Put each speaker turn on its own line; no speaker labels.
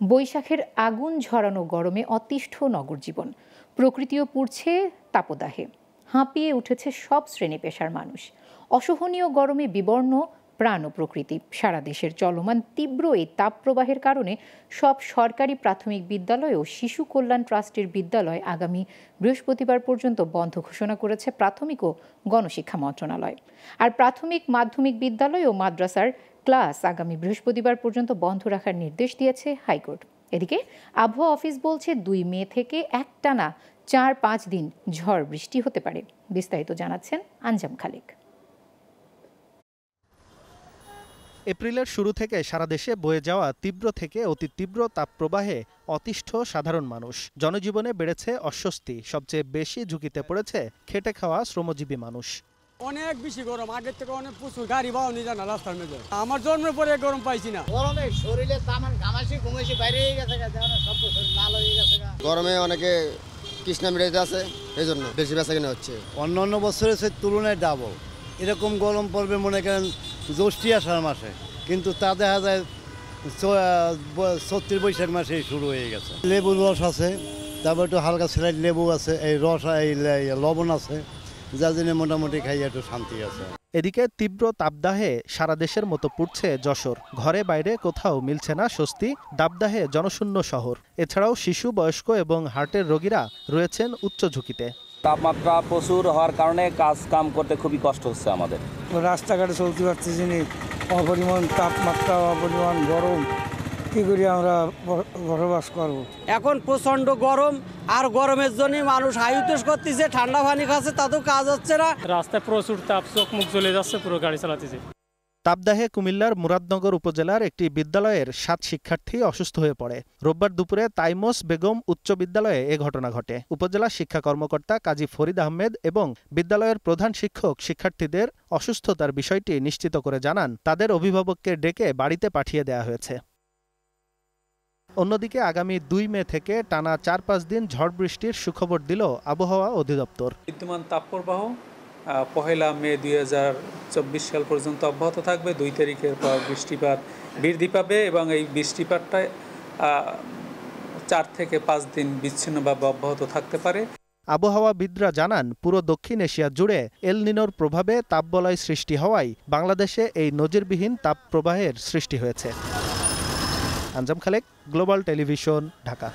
বৈশাখের আগুন ঝরানো গরমে অতিষ্ঠ নগর জীবন, প্রকৃতিও পুড়ছে তাপদাহে। হাঁপিয়ে উঠেছে সব শ্রেণী পেশার মানুষ। অসহনীয় গরমে বিবর্ণ প্রাণ ও প্রকৃতি। সারা দেশের চলমান তীব্র এই তাপপ্রবাহের কারণে সব সরকারি প্রাথমিক বিদ্যালয় ও শিশু কল্যাণ ট্রাস্টের বিদ্যালয় আগামী বৃহস্পতিবার পর্যন্ত বন্ধ ঘোষণা করেছে প্রাথমিক ও গণশিক্ষা মন্ত্রণালয়। আর প্রাথমিক মাধ্যমিক বিদ্যালয় ও মাদ্রাসার ক্লাস আগামী বৃহস্পতিবার পর্যন্ত বন্ধ রাখার নির্দেশ দিয়েছে হাইকোর্ট। এদিকে আবহাওয়া অফিস বলছে ২ মে থেকে একটানা ৪-৫ দিন ঝড় বৃষ্টি হতে পারে। বিস্তারিত জানাচ্ছেন আঞ্জাম খালেক।
এপ্রিলের শুরু থেকে সারা দেশে বয়ে যাওয়া তীব্র থেকে অতি তীব্র তাপপ্রবাহে অতিষ্ঠ সাধারণ মানুষ। জনজীবনে বেড়েছে অস্বস্তি। সবচেয়ে বেশি ঝুঁকিতে পড়েছে খেটে খাওয়া শ্রমজীবী মানুষ।
অনেক বেশি গরম, আগের থেকে অনেক প্রচুর গাড়ি পাওয়া নিয়ে জানা রাস্তার মধ্যে। আমার জন্মের পরে গরম পাইছি না।
গরমে শরীরে তামান ঘামাসি ঘুমাসি বাইরে হয়ে গেছে, সব শরীর লাল হয়ে গেছে।
গরমে অনেকে তৃষ্ণা মেরে আছে, এই জন্য বেশি বেচা কিনা হচ্ছে।
অন্যান্য বছরের সে তুলনায় ডাবল এরকম গরম পড়বে মনে করেন জ্যৈষ্ঠ আষাঢ় মাসে, কিন্তু তা দেখা যায় ৩৬ বৈশাখ মাসে শুরু হয়ে গেছে। লেবুর রস আছে, তারপর একটু হালকা স্লাইড লেবু আছে, এই রস এই লবণ আছে, যার জন্য মোটামুটি খাইয়ে একটু শান্তি আছে।
এদিকে তীব্র তাপদাহে সারা দেশের মতো পুড়ছে যশোর। ঘরে বাইরে কোথাও মিলছে না স্বস্তি। দাবদাহে জনশূন্য শহর। এছাড়াও শিশু, বয়স্ক এবং হার্টের রোগীরা রয়েছেন উচ্চ ঝুঁকিতে।
তাপমাত্রা প্রচুর হওয়ার কারণে কাজ কাম করতে খুবই কষ্ট হচ্ছে আমাদের।
রাস্তাঘাটে চলতে পারতেছি না, অপরিমাণ তাপমাত্রা, অপরিমাণ গরম, কি করি আমরা বসবাস করব।
এখন প্রচন্ড গরম, আর গরমের জন্য মানুষ হাইউটেস করতেছে, ঠান্ডা পানি খাচ্ছে, তাতেও কাজ হচ্ছে না।
রাস্তায় প্রচুর তাপ, চোখ মুখ জ্বলে যাচ্ছে পুরো গাড়ি চালাতেছে।
তাপদাহে কুমিল্লার মুরাদনগর উপজেলার একটি বিদ্যালয়ের ৭ শিক্ষার্থী অসুস্থ হয়ে পড়ে। রোববার দুপুরে তাইমস বেগম উচ্চ বিদ্যালয়ে এ ঘটনা ঘটে। উপজেলা শিক্ষা কর্মকর্তা কাজী ফরিদ আহমেদ এবং বিদ্যালয়ের প্রধান শিক্ষক শিক্ষার্থীদের অসুস্থতার বিষয়টি নিশ্চিত করে জানান, তাদের অভিভাবককে ডেকে বাড়িতে পাঠিয়ে দেওয়া হয়েছে। অন্যদিকে আগামী ২ মে থেকে টানা ৪-৫ দিন ঝড় বৃষ্টির সুখবর দিল আবহাওয়া অধিদপ্তর।
বিদ্যমান তাপপ্রবাহ ১ মে ২০২৪ সাল পর্যন্ত অব্যাহত থাকবে। ২ তারিখের পর বৃষ্টিপাত বৃদ্ধি পাবে এবং এই বৃষ্টিপাতটা ৪ থেকে ৫ দিন বিচ্ছিন্নভাবে অব্যাহত থাকতে পারে।
আবহাওয়াবিদরা জানান, পুরো দক্ষিণ এশিয়া জুড়ে এল নিনোর প্রভাবে তাপবলয় সৃষ্টি হওয়ায় বাংলাদেশে এই নজিরবিহীন তাপপ্রবাহের সৃষ্টি হয়েছে। আঞ্জাম খালেক, গ্লোবাল টেলিভিশন, ঢাকা।